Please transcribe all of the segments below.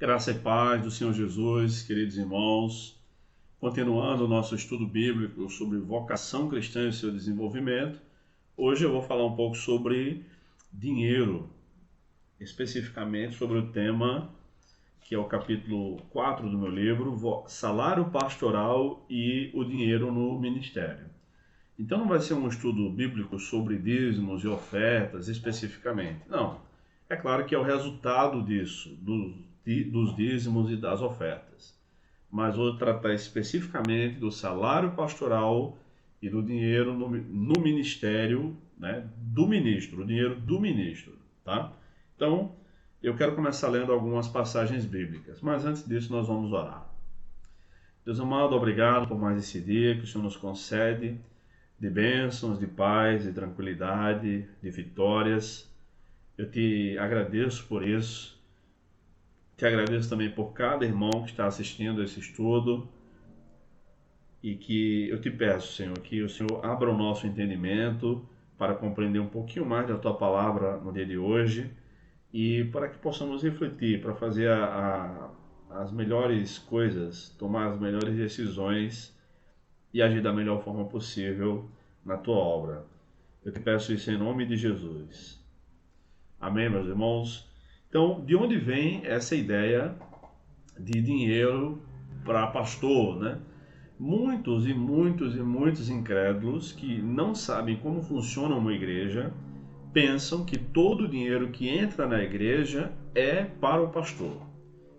Graça e paz do Senhor Jesus, queridos irmãos. Continuando o nosso estudo bíblico sobre vocação cristã e seu desenvolvimento, hoje eu vou falar um pouco sobre dinheiro, especificamente sobre o tema que é o capítulo 4 do meu livro, Salário Pastoral e o Dinheiro no Ministério. Então não vai ser um estudo bíblico sobre dízimos e ofertas especificamente, não. É claro que é o resultado disso, dos dízimos e das ofertas. Mas vou tratar especificamente do salário pastoral e do dinheiro no ministério, né, do ministro, o dinheiro do ministro, tá? Então, eu quero começar lendo algumas passagens bíblicas, mas antes disso nós vamos orar. Deus amado, obrigado por mais esse dia que o Senhor nos concede, de bênçãos, de paz, de tranquilidade, de vitórias. Eu te agradeço por isso. Te agradeço também por cada irmão que está assistindo esse estudo e que eu te peço, Senhor, que o Senhor abra o nosso entendimento para compreender um pouquinho mais da Tua Palavra no dia de hoje e para que possamos refletir, para fazer as melhores coisas, tomar as melhores decisões e agir da melhor forma possível na Tua obra. Eu te peço isso em nome de Jesus. Amém, meus irmãos? Então, de onde vem essa ideia de dinheiro para pastor, né? Muitos incrédulos que não sabem como funciona uma igreja pensam que todo o dinheiro que entra na igreja é para o pastor.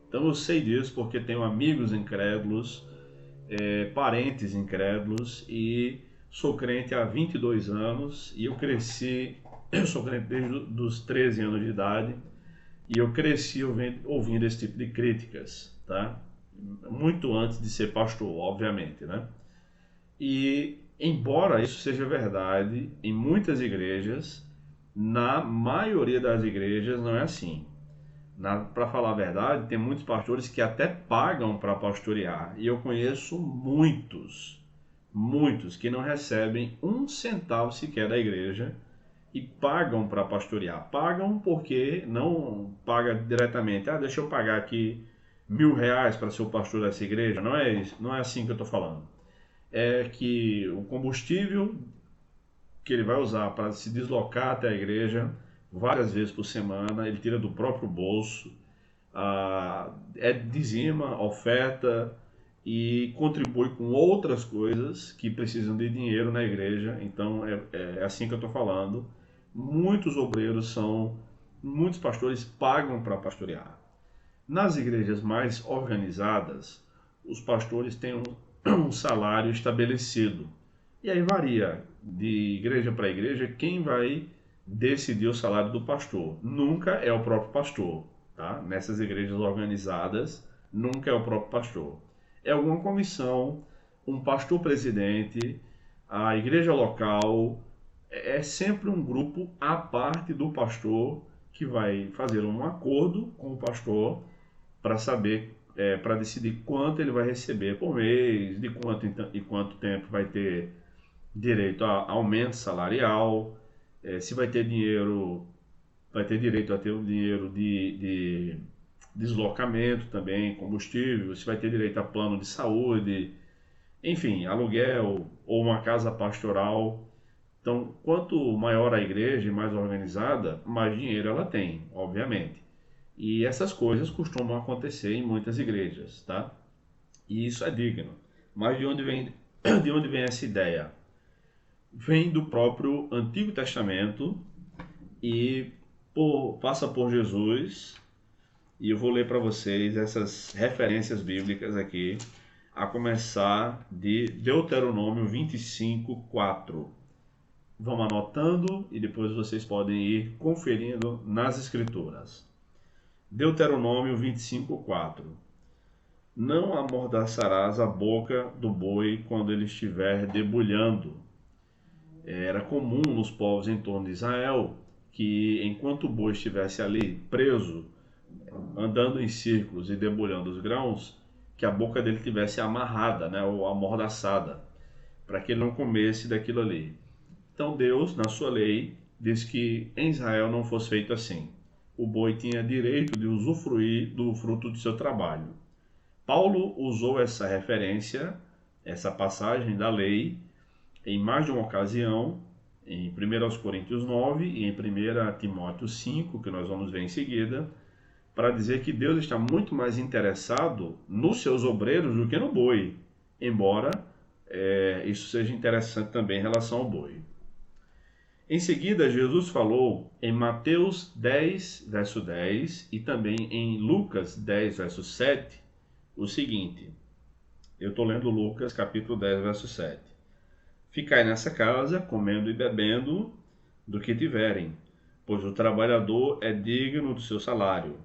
Então eu sei disso porque tenho amigos incrédulos, parentes incrédulos e sou crente há 22 anos e eu sou crente desde os 13 anos de idade e eu cresci ouvindo esse tipo de críticas, tá? Muito antes de ser pastor, obviamente, né? E embora isso seja verdade, em muitas igrejas, na maioria das igrejas não é assim. Para falar a verdade, tem muitos pastores que até pagam para pastorear. E eu conheço muitos que não recebem um centavo sequer da igreja e pagam para pastorear. Pagam porque não paga diretamente. Ah, deixa eu pagar aqui R$ 1.000 para ser o pastor dessa igreja. Não é isso, não é assim que eu estou falando. É que o combustível que ele vai usar para se deslocar até a igreja várias vezes por semana, ele tira do próprio bolso, dizima, oferta e contribui com outras coisas que precisam de dinheiro na igreja. Então é assim que eu estou falando. Muitos pastores pagam para pastorear. Nas igrejas mais organizadas, os pastores têm um salário estabelecido. E aí varia de igreja para igreja quem vai decidir o salário do pastor. Nunca é o próprio pastor, tá? Nessas igrejas organizadas, nunca é o próprio pastor. É alguma comissão, um pastor presidente, a igreja local, é sempre um grupo à parte do pastor que vai fazer um acordo com o pastor para saber, para decidir quanto ele vai receber por mês, de quanto e quanto tempo vai ter direito a aumento salarial, se vai ter dinheiro, vai ter direito a ter um dinheiro de deslocamento também, combustível, se vai ter direito a plano de saúde, enfim, aluguel ou uma casa pastoral. Então, quanto maior a igreja e mais organizada, mais dinheiro ela tem, obviamente. E essas coisas costumam acontecer em muitas igrejas, tá? E isso é digno. Mas de onde vem essa ideia? Vem do próprio Antigo Testamento e passa por Jesus. E eu vou ler para vocês essas referências bíblicas aqui, a começar de Deuteronômio 25:4. Vamos anotando e depois vocês podem ir conferindo nas escrituras. Deuteronômio 25:4. Não amordaçarás a boca do boi quando ele estiver debulhando. Era comum nos povos em torno de Israel que, enquanto o boi estivesse ali preso, andando em círculos e debulhando os grãos, que a boca dele tivesse amarrada, né, ou amordaçada, para que ele não comesse daquilo ali. Então Deus, na sua lei, diz que em Israel não fosse feito assim. o boi tinha direito de usufruir do fruto do seu trabalho. Paulo usou essa referência, essa passagem da lei, em mais de uma ocasião, em 1 Coríntios 9 e em 1 Timóteo 5, que nós vamos ver em seguida, para dizer que Deus está muito mais interessado nos seus obreiros do que no boi, embora isso seja interessante também em relação ao boi. Em seguida, Jesus falou em Mateus 10, verso 10 e também em Lucas 10, verso 7, o seguinte. Eu estou lendo Lucas capítulo 10, verso 7. Ficai nessa casa, comendo e bebendo do que tiverem, pois o trabalhador é digno do seu salário.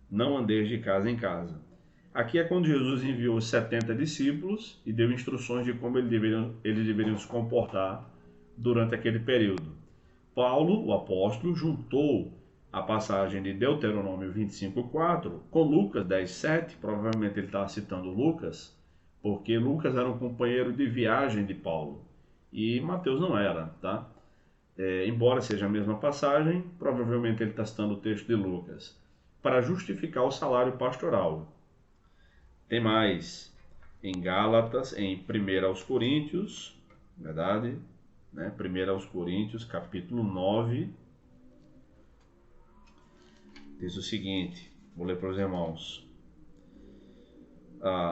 Não andeis de casa em casa. Aqui é quando Jesus enviou os 70 discípulos e deu instruções de como eles deveriam se comportar durante aquele período. Paulo, o apóstolo, juntou a passagem de Deuteronômio 25:4 com Lucas 10:7. Provavelmente ele estava citando Lucas, porque Lucas era um companheiro de viagem de Paulo e Mateus não era, tá? Embora seja a mesma passagem, provavelmente ele está citando o texto de Lucas para justificar o salário pastoral. Tem mais em Gálatas, em 1 aos Coríntios, verdade? 1 aos Coríntios, capítulo 9, diz o seguinte, vou ler para os irmãos.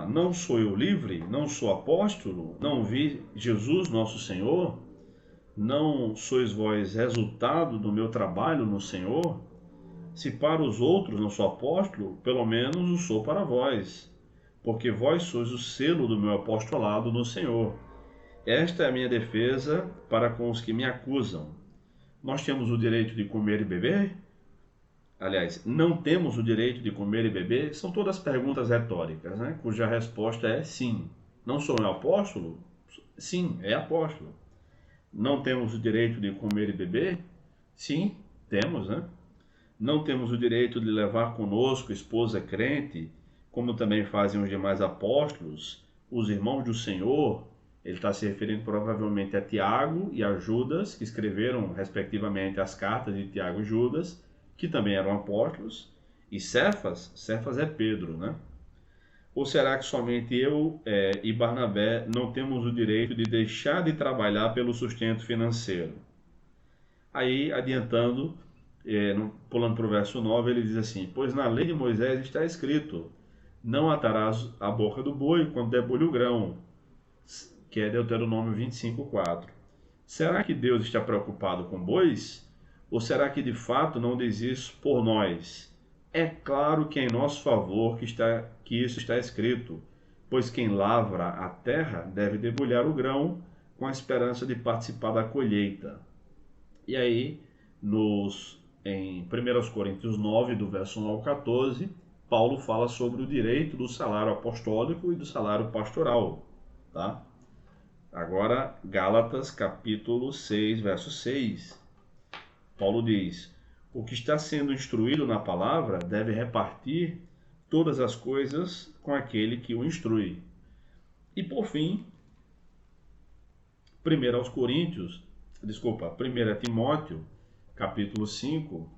Não sou eu livre? Não sou apóstolo? Não vi Jesus nosso Senhor? Não sois vós resultado do meu trabalho no Senhor? Se para os outros não sou apóstolo, pelo menos o sou para vós, porque vós sois o selo do meu apostolado no Senhor. Esta é a minha defesa para com os que me acusam. Nós temos o direito de comer e beber? Aliás, não temos o direito de comer e beber? São todas perguntas retóricas, né? Cuja resposta é sim. Não sou eu apóstolo? Sim, é apóstolo. Não temos o direito de comer e beber? Sim, temos, né? Não temos o direito de levar conosco esposa crente, como também fazem os demais apóstolos, os irmãos do Senhor. Ele está se referindo provavelmente a Tiago e a Judas, que escreveram respectivamente as cartas de Tiago e Judas, que também eram apóstolos, e Cefas é Pedro, né? Ou será que somente eu e Barnabé não temos o direito de deixar de trabalhar pelo sustento financeiro? Aí, adiantando, pulando para o verso 9, ele diz assim, pois na lei de Moisés está escrito, não atarás a boca do boi quando debulha o grão, que é Deuteronômio 25:4. Será que Deus está preocupado com bois? Ou será que de fato não diz isso por nós? É claro que é em nosso favor que isso está escrito, pois quem lavra a terra deve debulhar o grão com a esperança de participar da colheita. E aí, em 1 Coríntios 9, do verso 1 ao 14, Paulo fala sobre o direito do salário apostólico e do salário pastoral, tá? Agora, Gálatas, capítulo 6, verso 6. Paulo diz, o que está sendo instruído na palavra deve repartir todas as coisas com aquele que o instrui. E por fim, 1 Timóteo, capítulo 5,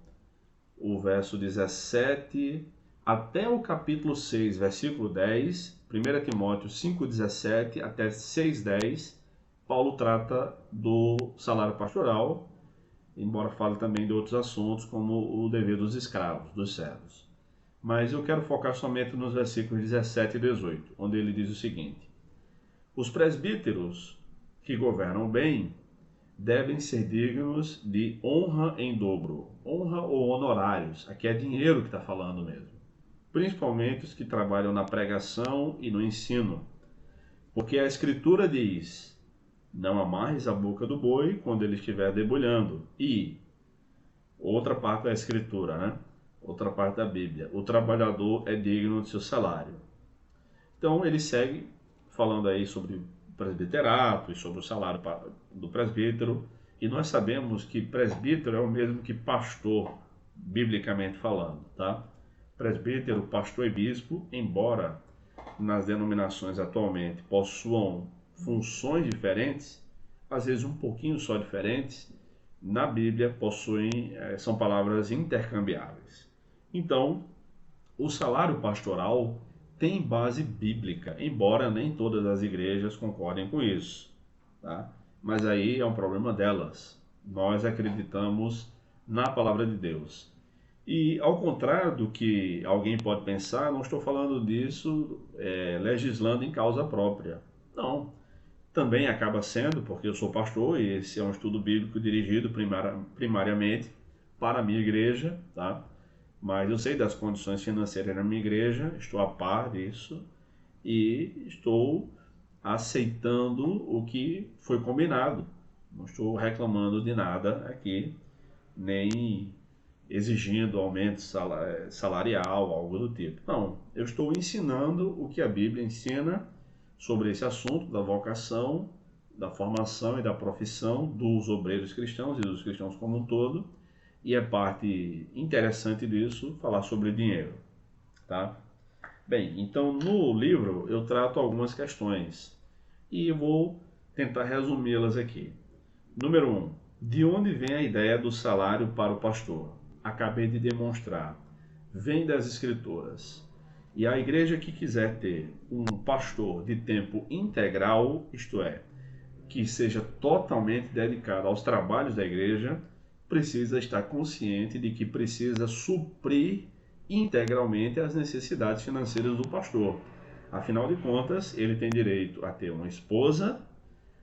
o verso 17 até o capítulo 6, versículo 10, 1 Timóteo 5,17 até 6,10, Paulo trata do salário pastoral, embora fale também de outros assuntos, como o dever dos escravos, dos servos. Mas eu quero focar somente nos versículos 17 e 18, onde ele diz o seguinte, os presbíteros que governam bem devem ser dignos de honra em dobro, honra ou honorários, aqui é dinheiro que está falando mesmo, principalmente os que trabalham na pregação e no ensino, porque a Escritura diz, não amarres a boca do boi quando ele estiver debulhando, e, outra parte da Escritura, né? Outra parte da Bíblia, o trabalhador é digno do seu salário. Então ele segue falando aí sobre presbiterato e sobre o salário do presbítero, e nós sabemos que presbítero é o mesmo que pastor, biblicamente falando, tá? Presbítero, pastor e bispo, embora nas denominações atualmente possuam funções diferentes, às vezes um pouquinho só diferentes, na Bíblia são palavras intercambiáveis. Então, o salário pastoral tem base bíblica, embora nem todas as igrejas concordem com isso, tá? Mas aí é um problema delas. Nós acreditamos na palavra de Deus. E ao contrário do que alguém pode pensar, não estou falando disso legislando em causa própria. Não, também acaba sendo, porque eu sou pastor e esse é um estudo bíblico dirigido primariamente para a minha igreja, tá? Mas eu sei das condições financeiras da minha igreja, estou a par disso e estou aceitando o que foi combinado. Não estou reclamando de nada aqui, nem exigindo aumento salarial, algo do tipo. Não, eu estou ensinando o que a Bíblia ensina sobre esse assunto da vocação, da formação e da profissão dos obreiros cristãos e dos cristãos como um todo. E é parte interessante disso falar sobre dinheiro, tá? Bem, então no livro eu trato algumas questões e eu vou tentar resumi-las aqui. Número 1. De onde vem a ideia do salário para o pastor? Acabei de demonstrar. Vem das Escrituras. E a igreja que quiser ter um pastor de tempo integral, isto é, que seja totalmente dedicado aos trabalhos da igreja, precisa estar consciente de que precisa suprir integralmente as necessidades financeiras do pastor. Afinal de contas, ele tem direito a ter uma esposa,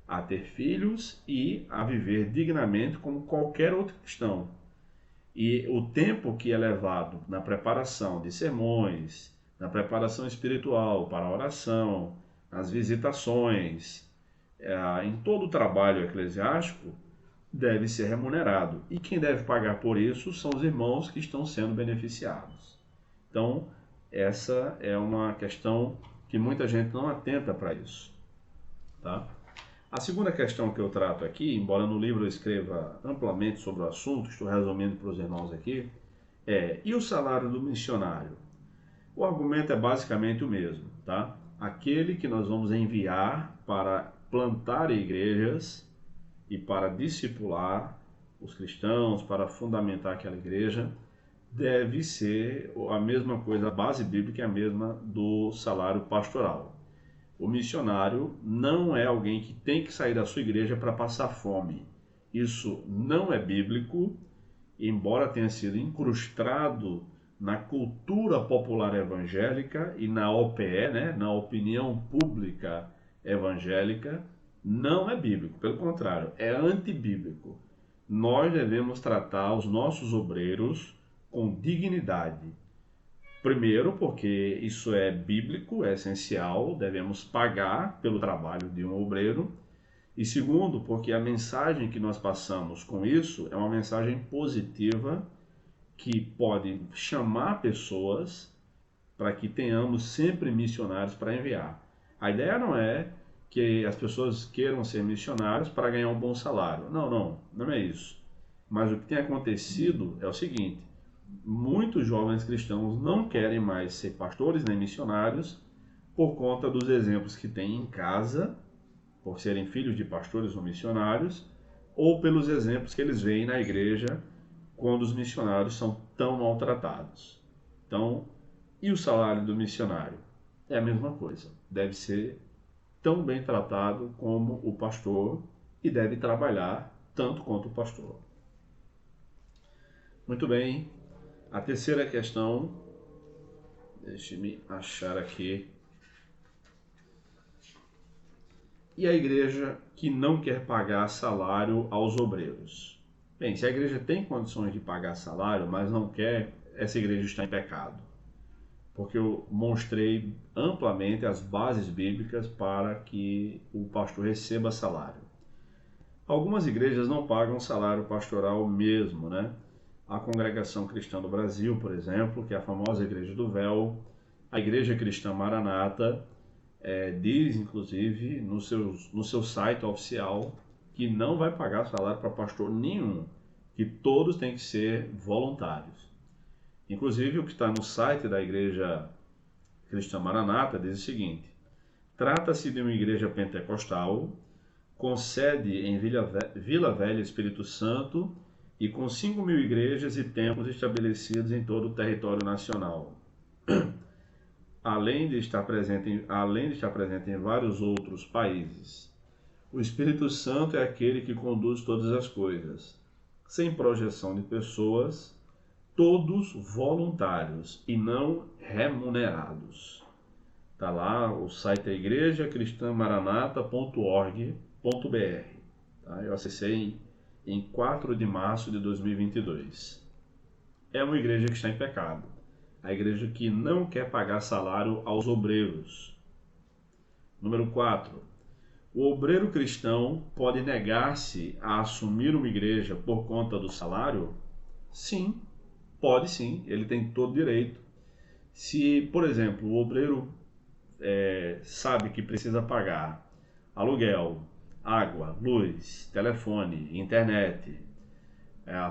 a ter filhos e a viver dignamente como qualquer outro cristão. E o tempo que é levado na preparação de sermões, na preparação espiritual para a oração, nas visitações, em todo o trabalho eclesiástico, deve ser remunerado. E quem deve pagar por isso são os irmãos que estão sendo beneficiados. Então, essa é uma questão que muita gente não atenta para isso, tá? A segunda questão que eu trato aqui, embora no livro eu escreva amplamente sobre o assunto, estou resumindo para os irmãos aqui, e o salário do missionário? O argumento é basicamente o mesmo, tá? Aquele que nós vamos enviar para plantar igrejas e para discipular os cristãos, para fundamentar aquela igreja, deve ser a mesma coisa, a base bíblica é a mesma do salário pastoral. O missionário não é alguém que tem que sair da sua igreja para passar fome. Isso não é bíblico, embora tenha sido incrustado na cultura popular evangélica e na OPE, né, na opinião pública evangélica, não é bíblico. Pelo contrário, é antibíblico. Nós devemos tratar os nossos obreiros com dignidade. Primeiro, porque isso é bíblico, é essencial, devemos pagar pelo trabalho de um obreiro. E segundo, porque a mensagem que nós passamos com isso é uma mensagem positiva que pode chamar pessoas para que tenhamos sempre missionários para enviar. A ideia não é que as pessoas queiram ser missionários para ganhar um bom salário. Não é isso. Mas o que tem acontecido é o seguinte: muitos jovens cristãos não querem mais ser pastores nem missionários por conta dos exemplos que têm em casa, por serem filhos de pastores ou missionários, ou pelos exemplos que eles veem na igreja quando os missionários são tão maltratados. Então, e o salário do missionário? É a mesma coisa. Deve ser tão bem tratado como o pastor e deve trabalhar tanto quanto o pastor. Muito bem. A terceira questão, deixe-me achar aqui. E a igreja que não quer pagar salário aos obreiros? Bem, se a igreja tem condições de pagar salário, mas não quer, essa igreja está em pecado. Porque eu mostrei amplamente as bases bíblicas para que o pastor receba salário. Algumas igrejas não pagam salário pastoral mesmo, né? A Congregação Cristã do Brasil, por exemplo, que é a famosa Igreja do Véu, a Igreja Cristã Maranata, diz, inclusive, no seu site oficial, que não vai pagar salário para pastor nenhum, que todos têm que ser voluntários. Inclusive, o que está no site da Igreja Cristã Maranata diz o seguinte: trata-se de uma igreja pentecostal, com sede em Vila Velha, Espírito Santo, e com 5.000 igrejas e templos estabelecidos em todo o território nacional. Além de estar presente em vários outros países. O Espírito Santo é aquele que conduz todas as coisas, sem projeção de pessoas, todos voluntários e não remunerados. Está lá o site da igreja cristãmaranata.org.br. Tá? Eu acessei em 4 de março de 2022. É uma igreja que está em pecado. A igreja que não quer pagar salário aos obreiros. Número 4. O obreiro cristão pode negar-se a assumir uma igreja por conta do salário? Sim, pode sim, ele tem todo direito. Se, por exemplo, o obreiro sabe que precisa pagar aluguel, água, luz, telefone, internet,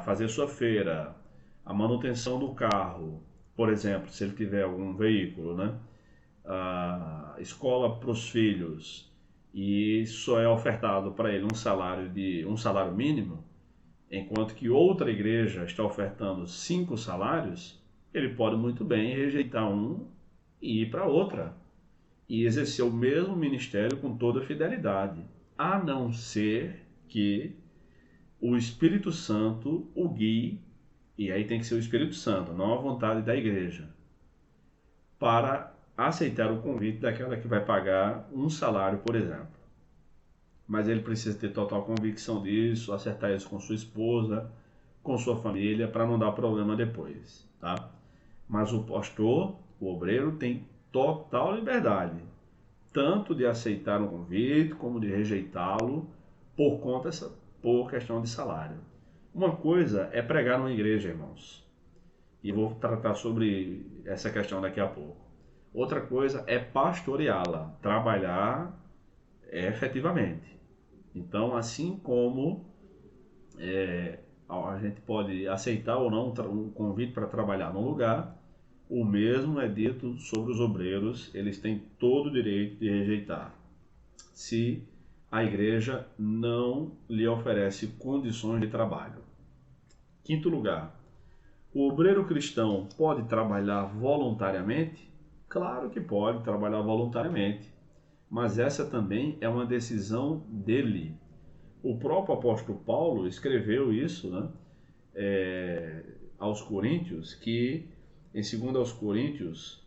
fazer sua feira, a manutenção do carro, por exemplo, se ele tiver algum veículo, né? A escola para os filhos, e só é ofertado para ele um salário mínimo, enquanto que outra igreja está ofertando 5 salários, ele pode muito bem rejeitar um e ir para outra e exercer o mesmo ministério com toda fidelidade, a não ser que o Espírito Santo o guie, e aí tem que ser o Espírito Santo, não a vontade da igreja, para aceitar o convite daquela que vai pagar um salário, por exemplo. Mas ele precisa ter total convicção disso, acertar isso com sua esposa, com sua família, para não dar problema depois, tá? Mas o pastor, o obreiro, tem total liberdade, tanto de aceitar um convite, como de rejeitá-lo, por questão de salário. Uma coisa é pregar numa igreja, irmãos, e vou tratar sobre essa questão daqui a pouco. Outra coisa é pastoreá-la, trabalhar efetivamente. Então, assim como a gente pode aceitar ou não um convite para trabalhar num lugar, o mesmo é dito sobre os obreiros, eles têm todo o direito de rejeitar, se a igreja não lhe oferece condições de trabalho. Quinto lugar, o obreiro cristão pode trabalhar voluntariamente? Claro que pode trabalhar voluntariamente, mas essa também é uma decisão dele. O próprio apóstolo Paulo escreveu isso, né, aos Coríntios, que em 2 Coríntios,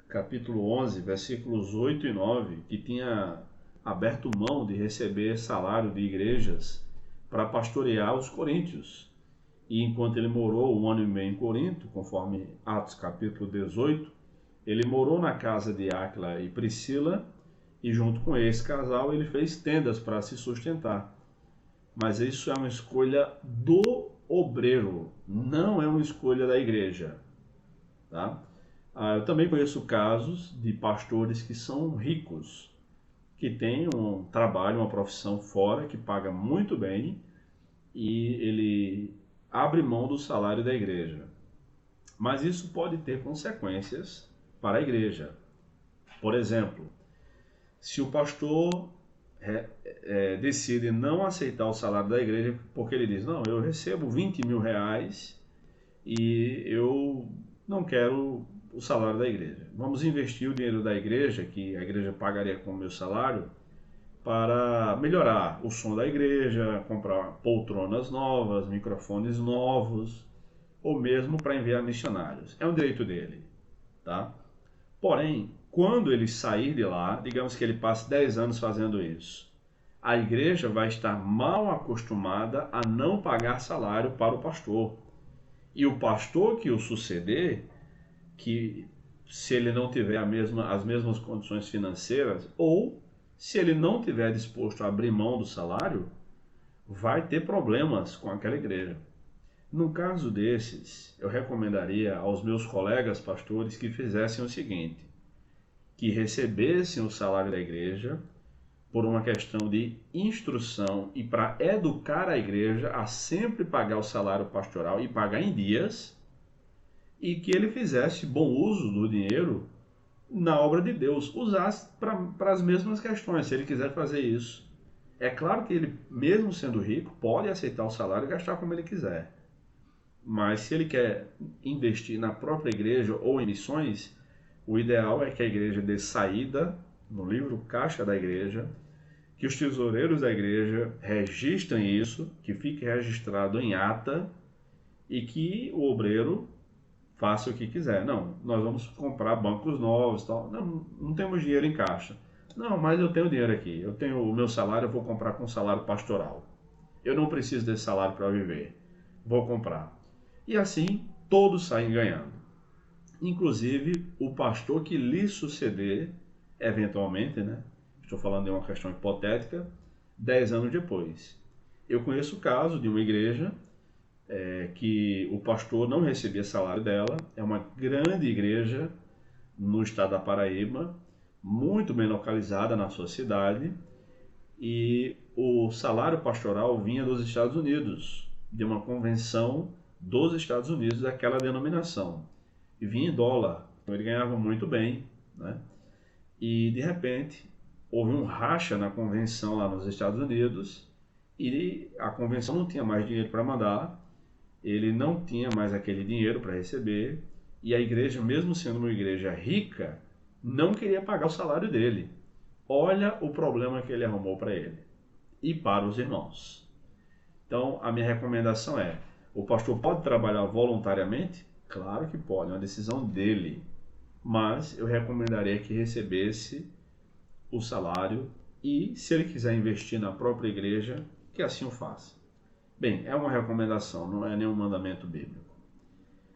capítulo 11, versículos 8 e 9, que tinha aberto mão de receber salário de igrejas para pastorear os coríntios. E enquanto ele morou 1 ano e meio em Corinto, conforme Atos capítulo 18, ele morou na casa de Áquila e Priscila, e junto com esse casal ele fez tendas para se sustentar. Mas isso é uma escolha do obreiro, não é uma escolha da igreja. Tá? Eu também conheço casos de pastores que são ricos, que têm um trabalho, uma profissão fora, que paga muito bem, e ele abre mão do salário da igreja. Mas isso pode ter consequências para a igreja. Por exemplo, se o pastor decide não aceitar o salário da igreja, porque ele diz, não, eu recebo 20 mil reais e eu não quero o salário da igreja. Vamos investir o dinheiro da igreja, que a igreja pagaria com o meu salário, para melhorar o som da igreja, comprar poltronas novas, microfones novos, ou mesmo para enviar missionários. É um direito dele, tá? Porém, quando ele sair de lá, digamos que ele passe 10 anos fazendo isso, a igreja vai estar mal acostumada a não pagar salário para o pastor. E o pastor que o suceder, que se ele não tiver as mesmas condições financeiras, ou se ele não tiver disposto a abrir mão do salário, vai ter problemas com aquela igreja. Num caso desses, eu recomendaria aos meus colegas pastores que fizessem o seguinte, que recebessem o salário da igreja por uma questão de instrução e para educar a igreja a sempre pagar o salário pastoral e pagar em dias, e que ele fizesse bom uso do dinheiro na obra de Deus, usasse para as mesmas questões, se ele quiser fazer isso. É claro que ele, mesmo sendo rico, pode aceitar o salário e gastar como ele quiser. Mas se ele quer investir na própria igreja ou em missões, o ideal é que a igreja dê saída no livro caixa da igreja, que os tesoureiros da igreja registrem isso, que fique registrado em ata e que o obreiro faça o que quiser. Não, nós vamos comprar bancos novos, tal. Não temos dinheiro em caixa. Não, mas eu tenho dinheiro aqui. Eu tenho o meu salário, eu vou comprar com salário pastoral. Eu não preciso desse salário para viver. Vou comprar. E assim todos saem ganhando. Inclusive o pastor que lhe suceder, eventualmente, né? Estou falando de uma questão hipotética, 10 anos depois. Eu conheço o caso de uma igreja que o pastor não recebia salário dela, é uma grande igreja no estado da Paraíba, muito bem localizada na sua cidade, e o salário pastoral vinha dos Estados Unidos, de uma convenção dos Estados Unidos daquela denominação, e vinha em dólar, então ele ganhava muito bem, né? E de repente houve um racha na convenção lá nos Estados Unidos e a convenção não tinha mais dinheiro para mandar, ele não tinha mais aquele dinheiro para receber, e a igreja, mesmo sendo uma igreja rica, não queria pagar o salário dele. Olha o problema que ele arrumou para ele e para os irmãos. Então, a minha recomendação é: o pastor pode trabalhar voluntariamente? Claro que pode, é uma decisão dele. Mas eu recomendaria que recebesse o salário e, se ele quiser investir na própria igreja, que assim o faça. Bem, é uma recomendação, não é nenhum mandamento bíblico.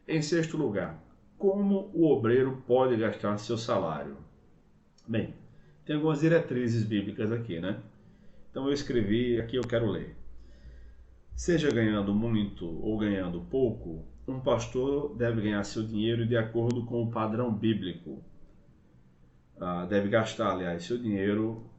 Em sexto lugar, como o obreiro pode gastar seu salário? Bem, tem algumas diretrizes bíblicas aqui, né? Então eu escrevi, aqui eu quero ler. Seja ganhando muito ou ganhando pouco, um pastor deve ganhar seu dinheiro de acordo com o padrão bíblico. Deve gastar, aliás, seu dinheiro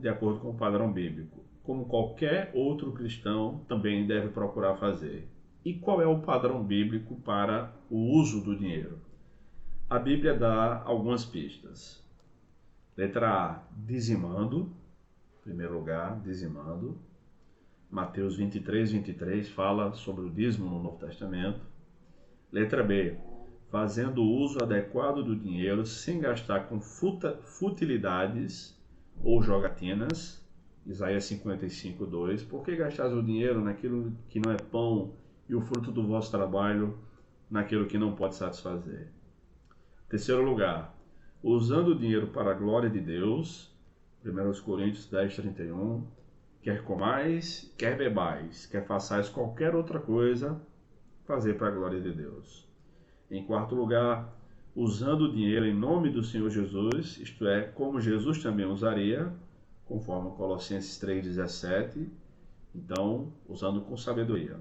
de acordo com o padrão bíblico, como qualquer outro cristão também deve procurar fazer. E qual é o padrão bíblico para o uso do dinheiro? A Bíblia dá algumas pistas. Letra A, dizimando. Em primeiro lugar, dizimando. Mateus 23 fala sobre o dízimo no Novo Testamento. Letra B, fazendo uso adequado do dinheiro sem gastar com futilidades ou jogatinas. Isaías 55:2. Por que gastais o dinheiro naquilo que não é pão e o fruto do vosso trabalho naquilo que não pode satisfazer? Terceiro lugar, usando o dinheiro para a glória de Deus. 1 Coríntios 10:31. Quer comais, quer bebais, quer façais qualquer outra coisa, fazer para a glória de Deus. Em quarto lugar, usando o dinheiro em nome do Senhor Jesus, isto é, como Jesus também usaria, conforme Colossenses 3:17, então, usando com sabedoria.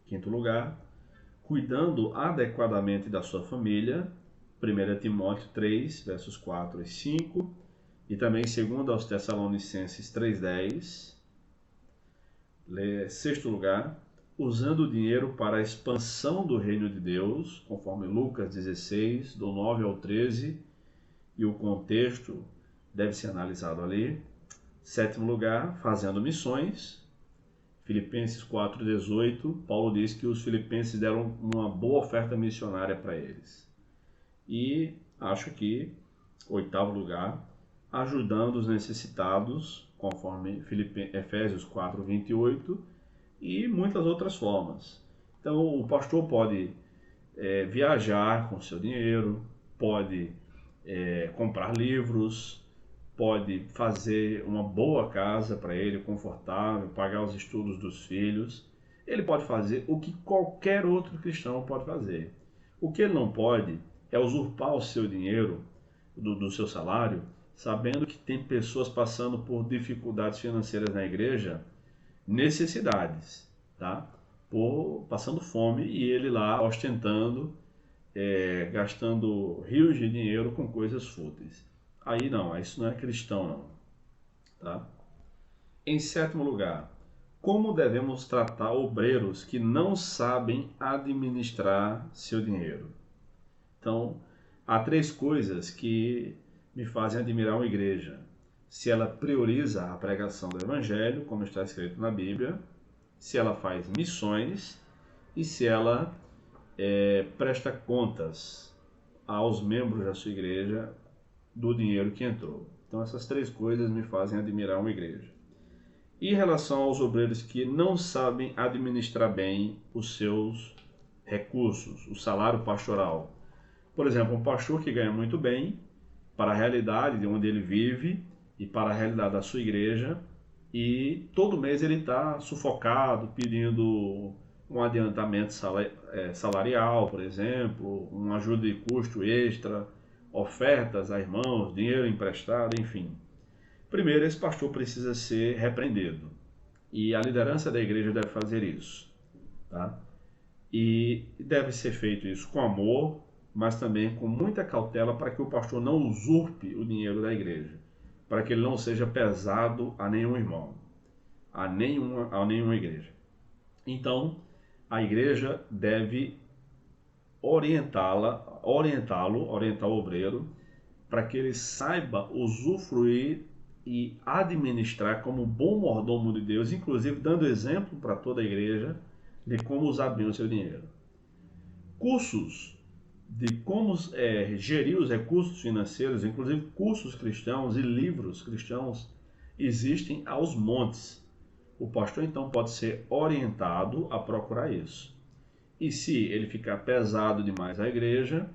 Quinto lugar, cuidando adequadamente da sua família, 1 Timóteo 3, versos 4 e 5, e também 2 aos Tessalonicenses 3:10. Sexto lugar, usando o dinheiro para a expansão do reino de Deus, conforme Lucas 16, do 9 ao 13, e o contexto deve ser analisado ali. Sétimo lugar, fazendo missões. Filipenses 4:18, Paulo diz que os filipenses deram uma boa oferta missionária para eles. E acho que, oitavo lugar, ajudando os necessitados, conforme Efésios 4:28, e muitas outras formas. Então, o pastor pode viajar com seu dinheiro, pode comprar livros, pode fazer uma boa casa para ele, confortável, pagar os estudos dos filhos. Ele pode fazer o que qualquer outro cristão pode fazer. O que ele não pode é usurpar o seu dinheiro, do seu salário, sabendo que tem pessoas passando por dificuldades financeiras na igreja, necessidades, tá? Passando fome, e ele lá ostentando, gastando rios de dinheiro com coisas fúteis. Aí não, isso não é cristão não, tá? Em sétimo lugar, como devemos tratar obreiros que não sabem administrar seu dinheiro? Então, há três coisas que me fazem admirar uma igreja. se ela prioriza a pregação do Evangelho, como está escrito na Bíblia, se ela faz missões e se ela presta contas aos membros da sua igreja do dinheiro que entrou. Então essas três coisas me fazem admirar uma igreja. E em relação aos obreiros que não sabem administrar bem os seus recursos, o salário pastoral. Por exemplo, um pastor que ganha muito bem para a realidade de onde ele vive e para a realidade da sua igreja, e todo mês ele está sufocado, pedindo um adiantamento salarial, por exemplo, uma ajuda de custo extra, ofertas a irmãos, dinheiro emprestado, enfim. Primeiro, esse pastor precisa ser repreendido, e a liderança da igreja deve fazer isso, tá? E deve ser feito isso com amor, mas também com muita cautela para que o pastor não usurpe o dinheiro da igreja, para que ele não seja pesado a nenhum irmão, a nenhuma igreja. Então, a igreja deve orientar o obreiro, para que ele saiba usufruir e administrar como bom mordomo de Deus, inclusive dando exemplo para toda a igreja de como usar bem o seu dinheiro. Cursos de como gerir os recursos financeiros, inclusive cursos cristãos e livros cristãos, existem aos montes. O pastor então pode ser orientado a procurar isso. E se ele ficar pesado demais à igreja,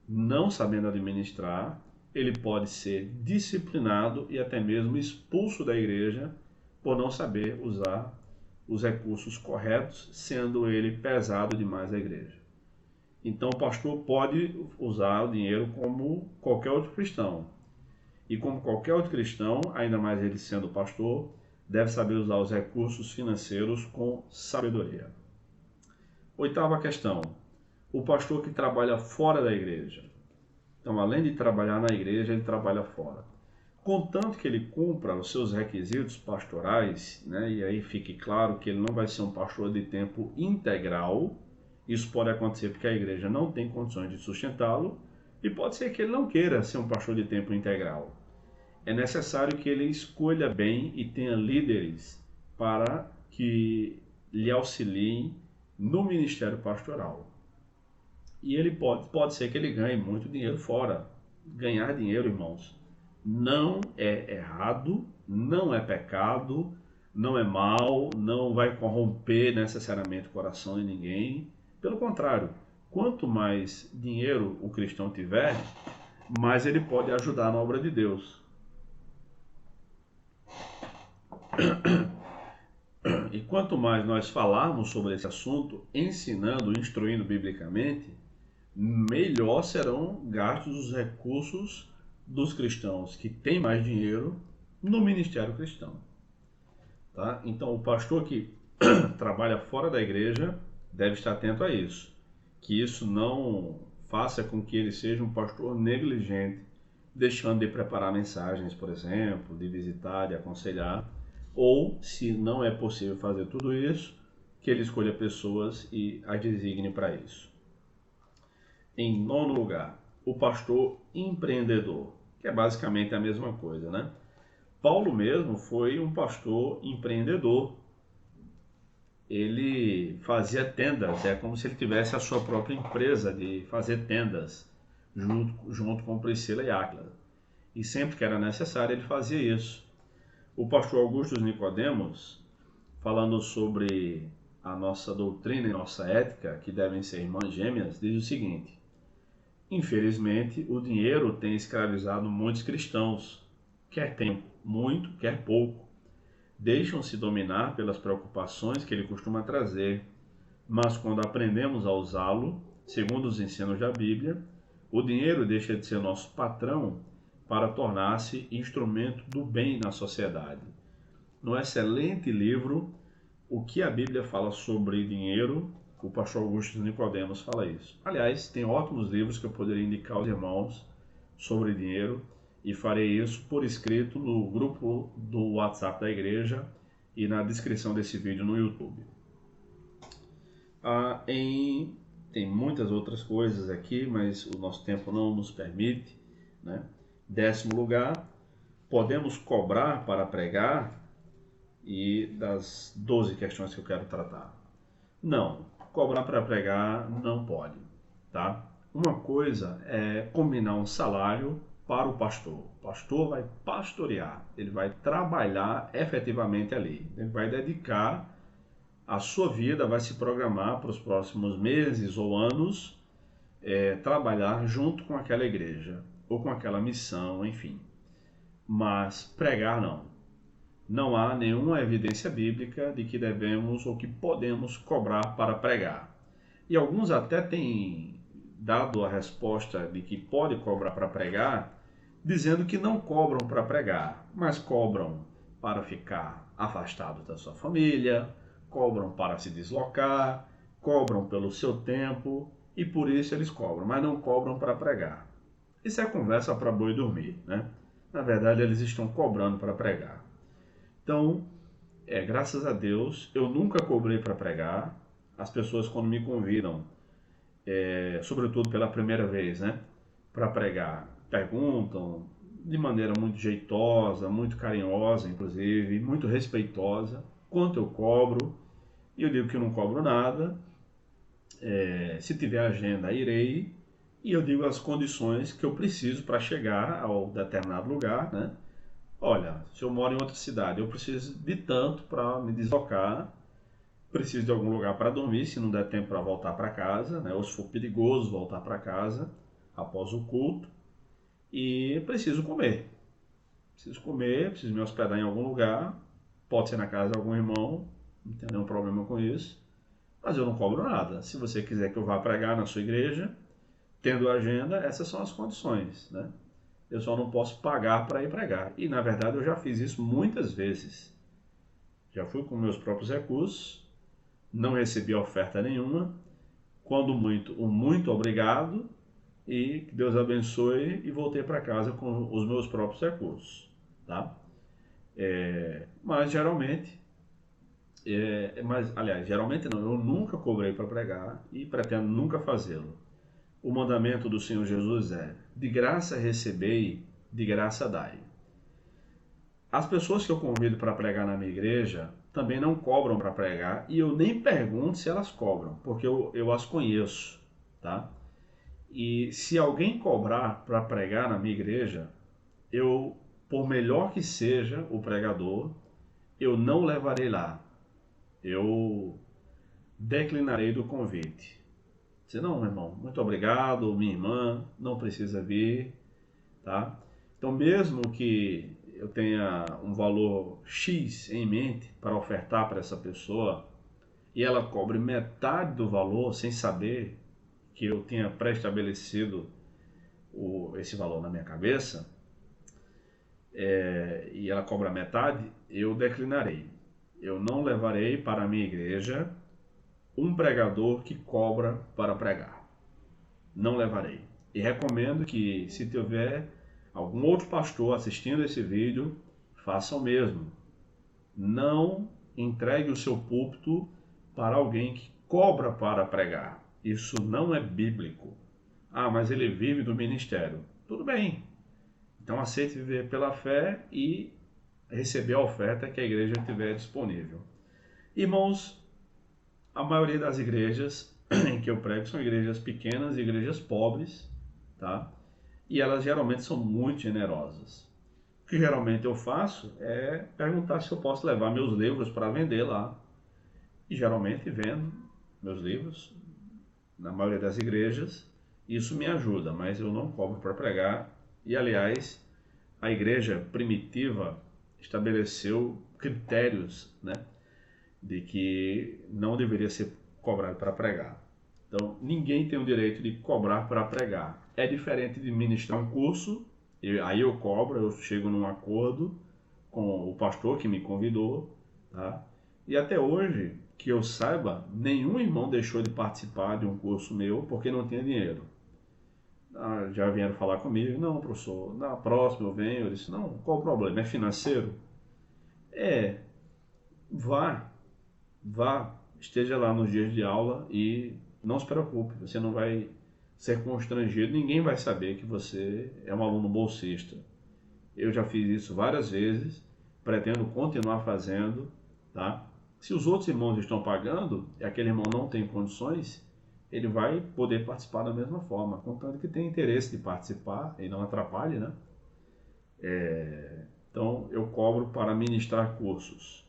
não sabendo administrar, ele pode ser disciplinado e até mesmo expulso da igreja por não saber usar os recursos corretos, sendo ele pesado demais à igreja. Então o pastor pode usar o dinheiro como qualquer outro cristão. E como qualquer outro cristão, ainda mais ele sendo pastor, deve saber usar os recursos financeiros com sabedoria. Oitava questão: o pastor que trabalha fora da igreja. Então, além de trabalhar na igreja, ele trabalha fora. Contanto que ele cumpra os seus requisitos pastorais, né, e aí fique claro que ele não vai ser um pastor de tempo integral. Isso pode acontecer porque a igreja não tem condições de sustentá-lo, e pode ser que ele não queira ser um pastor de tempo integral. É necessário que ele escolha bem e tenha líderes para que lhe auxiliem no ministério pastoral. E ele pode ser que ele ganhe muito dinheiro fora. Ganhar dinheiro, irmãos, não é errado, não é pecado, não é mal, não vai corromper necessariamente o coração de ninguém. Pelo contrário, quanto mais dinheiro o cristão tiver, mais ele pode ajudar na obra de Deus. E quanto mais nós falarmos sobre esse assunto, ensinando, instruindo biblicamente, melhor serão gastos os recursos dos cristãos que têm mais dinheiro no ministério cristão. Tá? Então, o pastor que trabalha fora da igreja deve estar atento a isso. Que isso não faça com que ele seja um pastor negligente, deixando de preparar mensagens, por exemplo, de visitar, de aconselhar. Ou, se não é possível fazer tudo isso, que ele escolha pessoas e as designe para isso. Em nono lugar, o pastor empreendedor, que é basicamente a mesma coisa, né? Paulo mesmo foi um pastor empreendedor. Ele fazia tendas, é como se ele tivesse a sua própria empresa de fazer tendas, junto com Priscila e Áquila. E sempre que era necessário, ele fazia isso. O pastor Augusto Nicodemos, falando sobre a nossa doutrina e nossa ética, que devem ser irmãs gêmeas, diz o seguinte: infelizmente, o dinheiro tem escravizado muitos cristãos, quer tenham muito, quer pouco. Deixam-se dominar pelas preocupações que ele costuma trazer, mas quando aprendemos a usá-lo, segundo os ensinos da Bíblia, o dinheiro deixa de ser nosso patrão para tornar-se instrumento do bem na sociedade. No excelente livro O que a Bíblia fala sobre dinheiro, o pastor Augusto Nicodemos fala isso. Aliás, tem ótimos livros que eu poderia indicar aos irmãos sobre dinheiro, e farei isso por escrito no grupo do WhatsApp da igreja e na descrição desse vídeo no YouTube. Tem muitas outras coisas aqui, mas o nosso tempo não nos permite, né? 10º lugar, podemos cobrar para pregar e das 12 questões que eu quero tratar. Não, cobrar para pregar não pode, tá? Uma coisa é combinar um salário para o pastor. O pastor vai pastorear, ele vai trabalhar efetivamente ali, ele vai dedicar a sua vida, vai se programar para os próximos meses ou anos, trabalhar junto com aquela igreja ou com aquela missão, enfim. Mas pregar não. Não há nenhuma evidência bíblica de que devemos ou que podemos cobrar para pregar. E alguns até têm dado a resposta de que pode cobrar para pregar, dizendo que não cobram para pregar, mas cobram para ficar afastado da sua família, cobram para se deslocar, cobram pelo seu tempo e por isso eles cobram, mas não cobram para pregar. Isso é conversa para boi dormir, né? Na verdade, eles estão cobrando para pregar. Então, graças a Deus, eu nunca cobrei para pregar. As pessoas, quando me convidam, sobretudo pela primeira vez, né, para pregar, perguntam de maneira muito jeitosa, muito carinhosa, inclusive, muito respeitosa, quanto eu cobro. E eu digo que não cobro nada. Se tiver agenda, irei. E eu digo as condições que eu preciso para chegar ao determinado lugar, né? Olha, se eu moro em outra cidade, eu preciso de tanto para me deslocar, preciso de algum lugar para dormir, se não der tempo para voltar para casa, né? Ou se for perigoso voltar para casa após o culto, e preciso comer. Preciso me hospedar em algum lugar, pode ser na casa de algum irmão, não tem nenhum problema com isso, mas eu não cobro nada. Se você quiser que eu vá pregar na sua igreja, tendo agenda, essas são as condições, né? Eu só não posso pagar para ir pregar. E, na verdade, eu já fiz isso muitas vezes. Já fui com meus próprios recursos, não recebi oferta nenhuma, quando muito, um muito obrigado e que Deus abençoe e voltei para casa com os meus próprios recursos, tá? Mas geralmente, geralmente não, eu nunca cobrei para pregar e pretendo nunca fazê-lo. O mandamento do Senhor Jesus é: de graça recebei, de graça dai. As pessoas que eu convido para pregar na minha igreja também não cobram para pregar e eu nem pergunto se elas cobram, porque eu as conheço, tá? E se alguém cobrar para pregar na minha igreja, eu, por melhor que seja o pregador, eu não levarei lá. Eu declinarei do convite. Se não, meu irmão, muito obrigado, minha irmã, não precisa vir, tá? Então, mesmo que eu tenha um valor X em mente para ofertar para essa pessoa e ela cobre metade do valor sem saber que eu tenha pré-estabelecido esse valor na minha cabeça, e ela cobra metade, eu declinarei. Eu não levarei para a minha igreja um pregador que cobra para pregar. Não levarei. E recomendo que, se tiver algum outro pastor assistindo esse vídeo, faça o mesmo. Não entregue o seu púlpito para alguém que cobra para pregar. Isso não é bíblico. Ah, mas ele vive do ministério. Tudo bem. Então aceite viver pela fé e receber a oferta que a igreja tiver disponível. Irmãos, a maioria das igrejas em que eu prego são igrejas pequenas, igrejas pobres, tá? E elas geralmente são muito generosas. O que geralmente eu faço é perguntar se eu posso levar meus livros para vender lá. E geralmente vendo meus livros na maioria das igrejas. Isso me ajuda, mas eu não cobro para pregar. E, aliás, a igreja primitiva estabeleceu critérios, né, de que não deveria ser cobrado para pregar. Então, ninguém tem o direito de cobrar para pregar. É diferente de ministrar um curso, aí eu cobro, eu chego num acordo com o pastor que me convidou, tá? E até hoje, que eu saiba, nenhum irmão deixou de participar de um curso meu porque não tinha dinheiro. Já vieram falar comigo: não, professor, na próxima eu venho. Eu disse: não, qual o problema? É financeiro? Vá, esteja lá nos dias de aula e não se preocupe, você não vai ser constrangido, ninguém vai saber que você é um aluno bolsista. Eu já fiz isso várias vezes, pretendo continuar fazendo, tá? Se os outros irmãos estão pagando e aquele irmão não tem condições, ele vai poder participar da mesma forma, contanto que tenha interesse de participar e não atrapalhe, né? Então, eu cobro para ministrar cursos.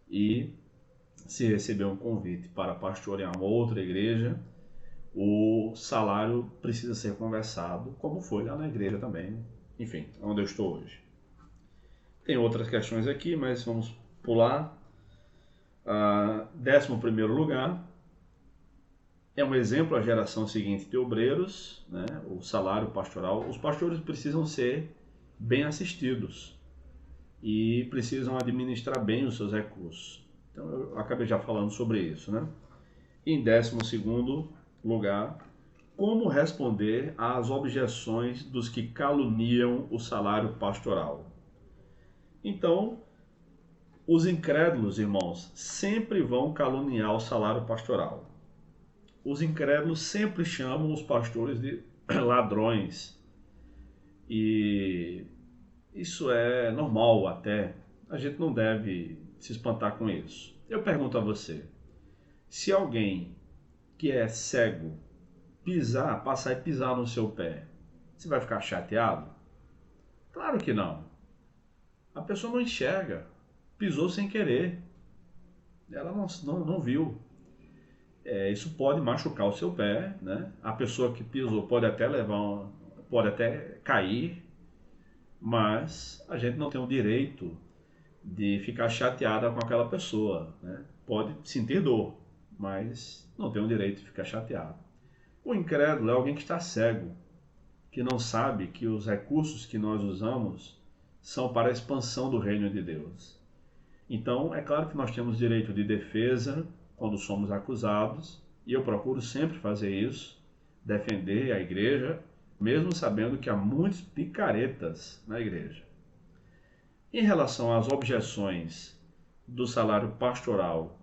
E se receber um convite para pastorear uma outra igreja, o salário precisa ser conversado, como foi lá na igreja também. Enfim, onde eu estou hoje. Tem outras questões aqui, mas vamos pular. 11º lugar, é um exemplo a geração seguinte de obreiros, né? O salário pastoral. Os pastores precisam ser bem assistidos e precisam administrar bem os seus recursos. Então eu acabei já falando sobre isso, né? Em 12º lugar, como responder às objeções dos que caluniam o salário pastoral. Então, os incrédulos, irmãos, sempre vão caluniar o salário pastoral. Os incrédulos sempre chamam os pastores de ladrões. E isso é normal até. A gente não deve se espantar com isso. Eu pergunto a você, se alguém que é cego passar e pisar no seu pé, você vai ficar chateado? Claro que não. A pessoa não enxerga, pisou sem querer, ela não viu. Isso pode machucar o seu pé, né? A pessoa que pisou pode até cair, mas a gente não tem o direito de ficar chateada com aquela pessoa, né? Pode sentir dor, mas não tem o direito de ficar chateado. O incrédulo é alguém que está cego, que não sabe que os recursos que nós usamos são para a expansão do reino de Deus. Então, é claro que nós temos direito de defesa quando somos acusados, e eu procuro sempre fazer isso, defender a igreja, mesmo sabendo que há muitos picaretas na igreja. Em relação às objeções do salário pastoral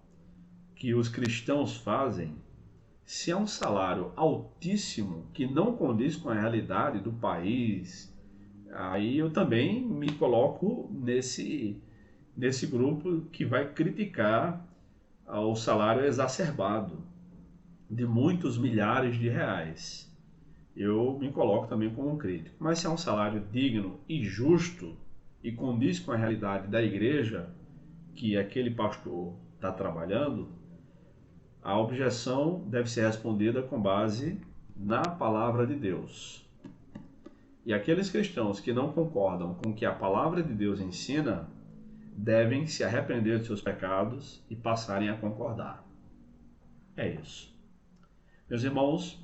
que os cristãos fazem, se é um salário altíssimo que não condiz com a realidade do país, aí eu também me coloco nesse grupo que vai criticar o salário exacerbado de muitos milhares de reais. Eu me coloco também como um crítico. Mas se é um salário digno e justo e condiz com a realidade da igreja que aquele pastor está trabalhando, a objeção deve ser respondida com base na palavra de Deus. E aqueles cristãos que não concordam com o que a palavra de Deus ensina, devem se arrepender de seus pecados e passarem a concordar. É isso. Meus irmãos,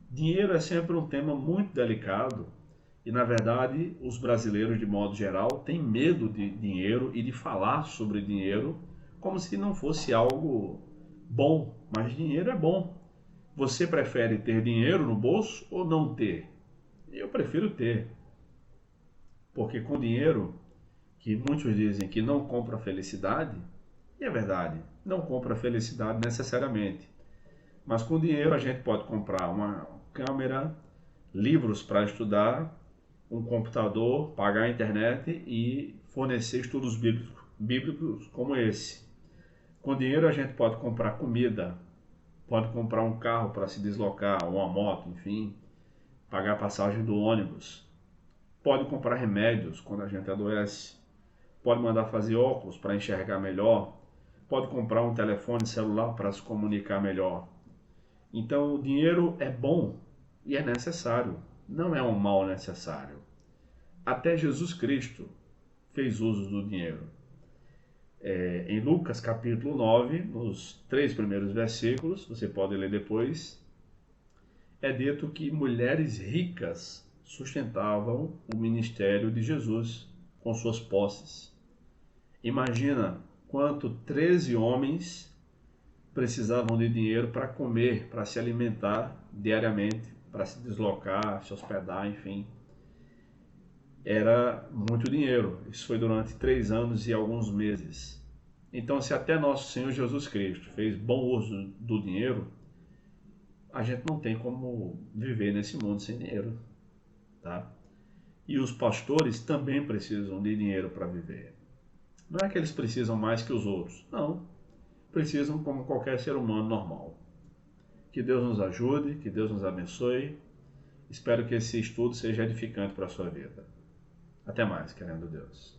dinheiro é sempre um tema muito delicado e, na verdade, os brasileiros, de modo geral, têm medo de dinheiro e de falar sobre dinheiro como se não fosse algo bom, mas dinheiro é bom. Você prefere ter dinheiro no bolso ou não ter? Eu prefiro ter, porque com dinheiro, que muitos dizem que não compra felicidade, e é verdade, não compra felicidade necessariamente, mas com dinheiro a gente pode comprar uma câmera, livros para estudar, um computador, pagar a internet e fornecer estudos bíblicos como esse. Com dinheiro a gente pode comprar comida, pode comprar um carro para se deslocar, ou uma moto, enfim, pagar a passagem do ônibus, pode comprar remédios quando a gente adoece, pode mandar fazer óculos para enxergar melhor, pode comprar um telefone celular para se comunicar melhor. Então o dinheiro é bom e é necessário, não é um mal necessário. Até Jesus Cristo fez uso do dinheiro. Em Lucas capítulo 9, nos 3 primeiros versículos, você pode ler depois, é dito que mulheres ricas sustentavam o ministério de Jesus com suas posses. Imagina quanto 13 homens precisavam de dinheiro para comer, para se alimentar diariamente, para se deslocar, se hospedar, enfim. Era muito dinheiro. Isso foi durante 3 anos e alguns meses. Então, se até nosso Senhor Jesus Cristo fez bom uso do dinheiro, a gente não tem como viver nesse mundo sem dinheiro, tá? E os pastores também precisam de dinheiro para viver. Não é que eles precisam mais que os outros, não. Precisam como qualquer ser humano normal. Que Deus nos ajude, que Deus nos abençoe. Espero que esse estudo seja edificante para a sua vida. Até mais, querendo Deus.